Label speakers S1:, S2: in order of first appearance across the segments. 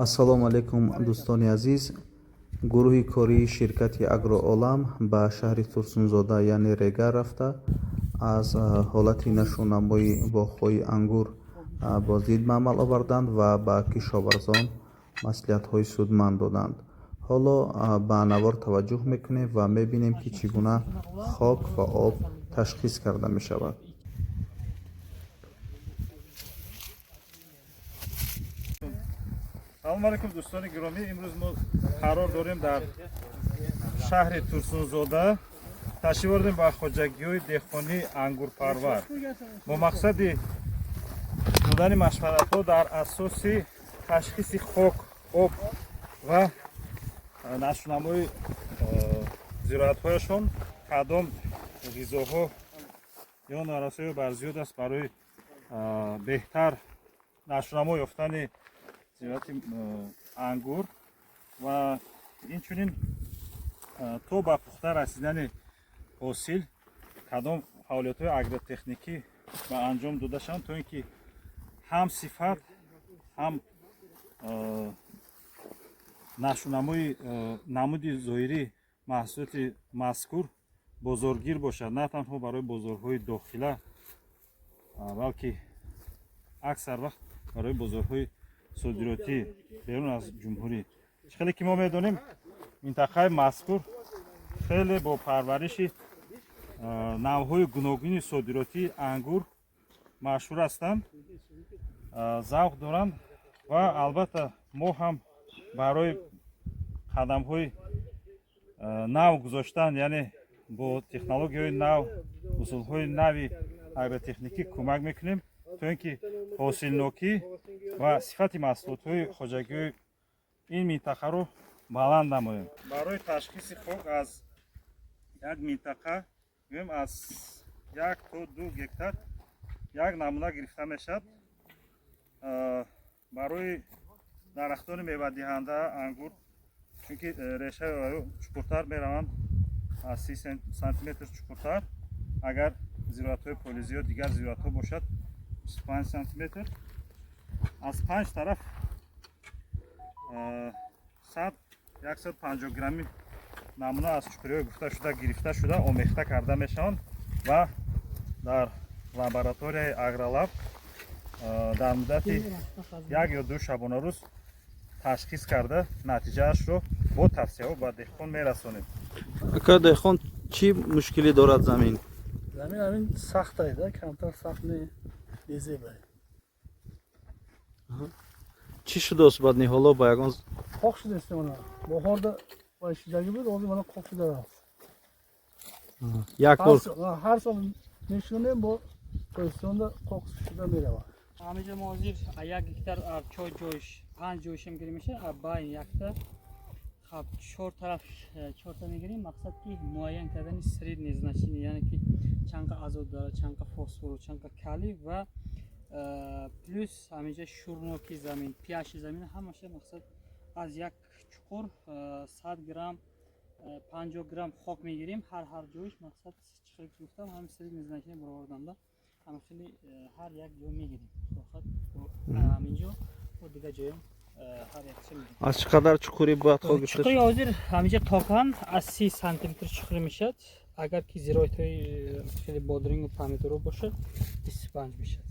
S1: ассалому алайкум дӯстони азиз. гурӯҳи кории ширкати агроолам ба шаҳри турсунзода яъне рега рафта аз ҳолати нашунамои боғҳои ангур боздид ба амал оварданд ва ба кишоварзон маслиҳатҳои судманд доданд. ҳоло ба навор таваҷҷӯҳ мекунем ва мебинем ки чӣ гуна хок ва об ташхис карда мешавад.
S2: салому алайкум дӯстони гиромӣ, имрӯз мо қарор дорем дар шаҳри Турсунзода ташриф овардем ба хоҷагиҳои деҳқонии ангурпарвар бо мақсади додани машваратҳо дар асоси ташхиси хок, об ва нашунамои зироатҳояшон кадом ғизоҳо ё норасо ё барзиёд аст барои беҳтар нашунамо ёфтани зироати ангур ва инчунин то ба пухта расидани ҳосил кадом фаъолиятҳои агротехникӣ ба анҷом дода шаванд, то ин ки ҳам сифат ҳам нашунамои намуди зоҳирии маҳсулоти мазкур бозоргир бошад, на танҳо барои бозорҳои дохила, балки аксар вақт барои бозорҳои содиротӣ берун аз ҷумҳурӣ. хеле ки мо медонем минтақаи мазкур хеле бо парвариши навъҳои гуногуни содиротии ангур машҳур ҳастанд, завқ доранд ва албатта мо ҳам барои қадамҳои нав гузоштан, яъне бо технологияҳои нав, усулҳои нави агротехникӣ кӯмак мекунем, то ин ки ҳосилнокӣ ва сифати маҳсулотҳои хоҷагиҳои ин минтақаро баланд намоем. Барои ташхиси хок аз як минтақа аз 1 то 2 гектар як намуна гирифта мешавад. барои дарахтони мевадиҳанда ангур, чунки решаи чуқуртар мераванд, аз 30 сантиметр чуқуртар, агар зироатҳои полизи ё дигар зироатҳо бошад 25 сантиметр, аз 5 тараф 100-150 грамми намуна аз чуқуриҳои гуфта шуда гирифта шуда омехта карда мешаванд ва дар лабораторияи агролаб дар муддати 1 ё 2 шабонарӯз ташхис карда натиҷаашро бо тавсияҳо ба деҳқон мерасонем.
S1: ака деҳқон чӣ мушкилӣ дорад замин?
S3: замин ҳамин сахтайда, камтар сахт мезебай.
S1: чӣ шудааст баъд ниҳоло ба ягон
S3: қоқ шудааст, мана боҳорда байшидагӣ буд, ҳозир мана қоқ шудааст.
S1: як бор
S3: ҳар сол мешунем, бо позитсионда қоқ шуда меравад.
S4: ҳаминҷо мо ҳозир 1 гектар чор ҷойш 5 ҷойшем гирем меша, байн якта хаб 4 тараф 4 та мегирем, мақсад ки муайян кардани средне значение, яъне ки чанка азот дорад, чанка фосфор, чанка калий ва плюс ҳаминҷо шурноки замин, pH замин ҳамаша мақсад аз як чуқур 100 грамм 50 грамм хок мегирем ҳар ҷойш, мақсад чихел гуфтам ҳамин средне значение бароварданда ҳам хеле ҳар як ҷо мегирем. фақат ҳаминҷо ва дигар ҷоям ҳар якча мегирем.
S1: аз чӣ қадар чуқурӣ бояд хок гирифта
S4: чуқури ҳозир ҳаминҷо токан аз 30 сантиметр чуқурӣ мешавад. агар ки зироатҳои хеле бодрингу помидоро бошад 25 мешавад.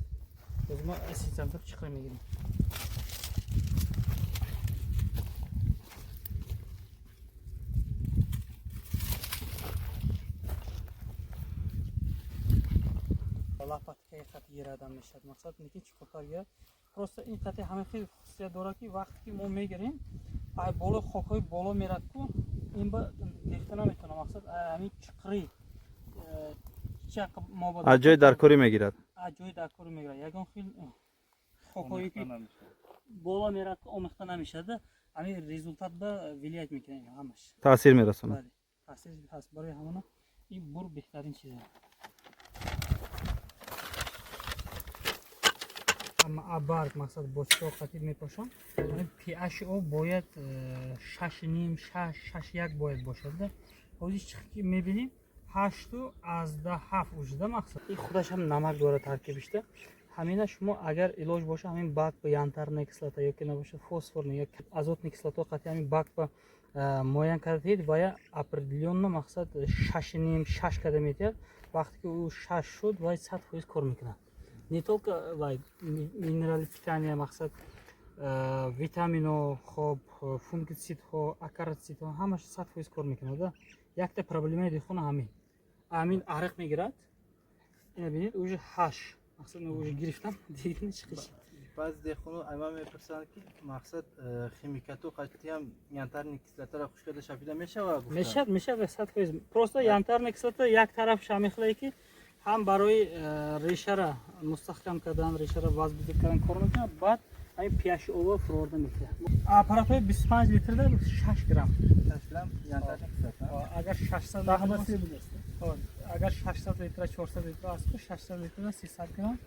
S4: ҳозир мо 30 сантиметр чуқурӣ мегирем. лопаткаи хати гирада мешавад, мақсад не ки чуқуртар гирад. просто ин хати ҳамин хеле хусусият дорад ки вақте ки мо мегирем ай боло хокҳои боло мерад ку ин ба рехта наметавонад, мақсад ҳамин чуқури
S1: аз ҷои даркорӣ мегирад.
S4: аз ҷои даркорӣ мегирад. ягон хел хокҳое ки боло мерад ку омехта намешавад, ҳамин результат ба вилоят мекунад, ҳамаш
S1: таъсир мерасонад.
S4: таъсир ҳаст. барои ҳамона ин бур беҳтарин чиз аст. барг мақсад бо чироқатӣ мепошам. pH об бояд 6.5-6.1 бояд бошад. ҳозир чӣ ки мебинем 8 аз 7 ужда мақсад. ин худаш ҳам намак дорад таркибишда. ҳамина шумо агар илоҷ боша ҳамин бак ба янтарная кислота ёки набоша фосфорная ёки азотная кислота қатъи ҳамин бак ба муайян карда тиҳед ва я определённо мақсад 6,5 када метиҳад. вақте ки ӯ 6 шуд вай 100% кор мекунад. Не только вай минерали питания мақсад витамино хоб фунгицидҳо акарицидҳо ҳамаш 100% кор мекунад. якта проблемаи дehqoni ҳамин ариқ мегирад. ина бинед уже 8 мақсад мен уже гирифтам дигар нечиқиш.
S5: Баъз дehqoni айма мепурсанд ки мақсад химикату қатъиам янтарная кислотаро хуш карда шафида мешавад?
S4: мешавад 100%. просто янтарная кислота як тараф шамихлае ки ҳам барои решара мустаҳкам кардан решара вазбиди кардан кор мекунад. баъд ҳамин pH ово фурорда метиҳад. аппаратҳои 25 литрда 6 грамм
S5: янтарная кислота.
S4: агар 600
S3: Тахмаси будаст.
S4: агар 600 литр 400 литр аст 600 литр 300 грамм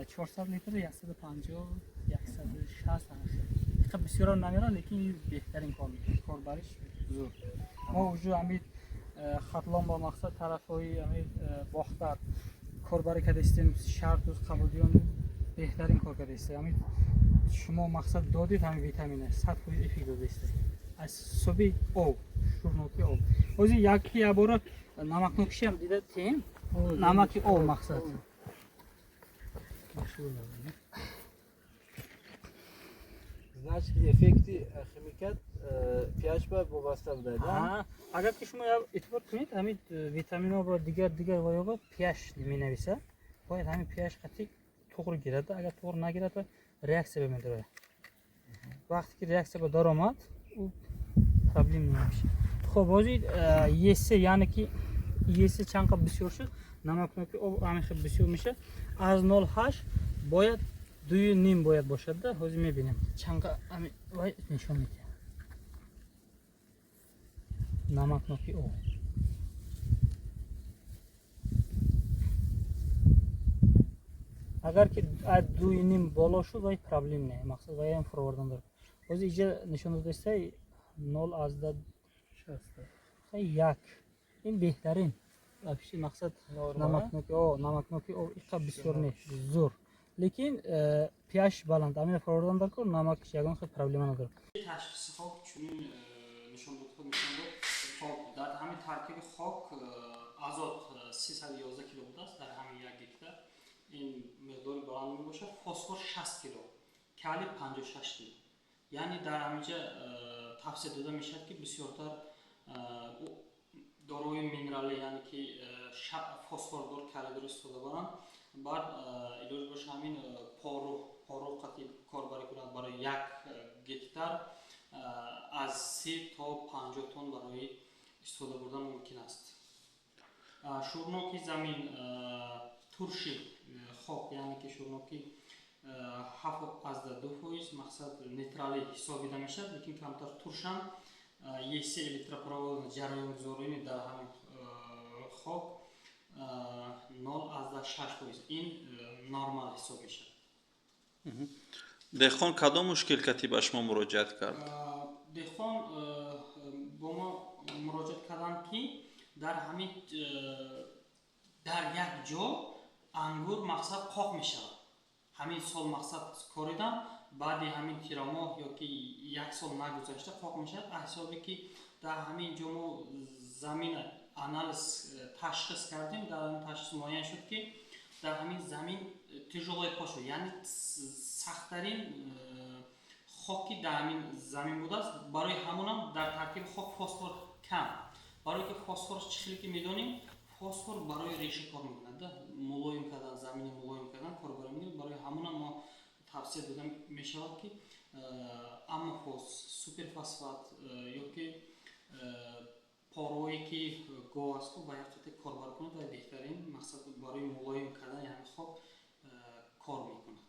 S4: 400 литр 150 160 иқа бисёрам намерам лекин беҳтарин кор мекунад. корбариш зур. мо уже ҳамин хатлон ба мақсад тарафҳои ҳамин бохтар корбарӣ карда истем шарт уз қабудиён беҳтарин кор карда истем. ҳамин шумо мақсад додед ҳамин витамина 100% эффект дода истем. аз соби об шурноки об ҳозир яки ябора намакнокишиам дида тем намаки об мақсад
S5: Значит, эффекти химикат pH ба вобаста будад.
S4: агар ки шумо эътибор кунед ҳамин витамино ба дигар ваёба pH менависа бояд ҳамин pH қатъи туғри гирад. агар туғри нагирад реаксия медарад. вақте ки реаксия ба даромад ӯ проблем намешад. хоб ҳозир есе яъне ки есе чанқа бисёр шуд намакноки об ҳамиша бисёр мешад. аз 0,8 бояд 2,5 бояд бошад. ҳозир мебинем чанқа ҳамин вай нишон медиҳад. намакноки об агар ки 2,5 боло шуд вай проблем не мақсад вай ҳам фурордан дорад. ҳозир иҷа нишон додастай 0,1 ин беҳтарин абши мақсад намакноки об иқа бисёр не зур лекин pH баланд амин фурордан дар кор намакиш ягон хел проблема надорад. ташхиси хок чунин нишондодҳо мешонад. хок дар ҳамин таркиби хок азот 311 кило будааст дар ҳамин 1 гектар. ин миқдори баланд мебошад. фосфор 60 кило кали 56 кило. яъне дар ҳаминҷа тавсия дода мешавад ки бисёртар дорои минерали яъне ки фосфордор калидор истофода баранд. баъд илоҷ боша ҳамин поро қатъи корбарӣ кунад барои 1 гектар аз 30 то 50 тонн барои истофода бурдан мумкин аст. шурноки замин турши хок яъне ки шурноки 7,2% мақсад нейтрали ҳисобида мешавад лекин камтар туршам есе электропроводно ҷараёнгузории дар ҳамин хок 0,6%. ин нормал ҳисоб мешавад.
S6: деҳқон кадом мушкилкати ба шумо муроҷиат кард?
S4: деҳқон бо мо муроҷиат карданд ки дар ҳамин дар як ҷо ангур мақсад қоқ мешавад. ҳамин сол мақсад коридам баъди ҳамин тирамоҳ ёки як сол нагузашта қоқ мешавад. ҳисоби ки дар ҳамин ҷо мо замин анализ ташхис кардем. дар ҳамин ташхис муайян шуд ки дар ҳамин замин тижолои пошо яъне сахттарин хоки дар ҳамин замин будааст. барои ҳамонам дар таркиби хок фосфор кам. барое ки фосфор чӣ хеле ки медонем фосфор барои реша кор мекунад. мулоим кардан замини мулоим кардан корбарӣ мекунад. барои ҳамонам мо тавсия дода мешавад ки аммофос суперфосфат ёки порое ки гоҳ аст ва як қате корбар кунад ва беҳтарин мақсад барои мулоим кардан яъне хок кор мекунад.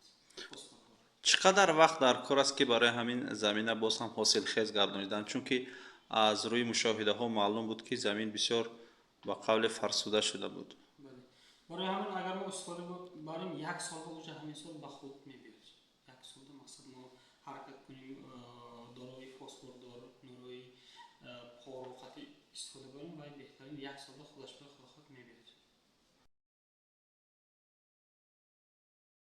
S6: чӣ қадар вақт дар кор аст ки барои ҳамин замина боз ҳам ҳосилхез гардонидан? чунки аз рӯи мушоҳидаҳо маълум буд ки замин бисёр ба қавле фарсуда шуда буд.
S4: барои ҳамин агар мо истифода барем як солда уже ҳамин сол ба худ мебиёд. як солда мақсад мо ҳаракат кунем дорои фосфордор нурои поро қатъи истифода барем ва беҳтарин як солда худаш ба худ мебиёд.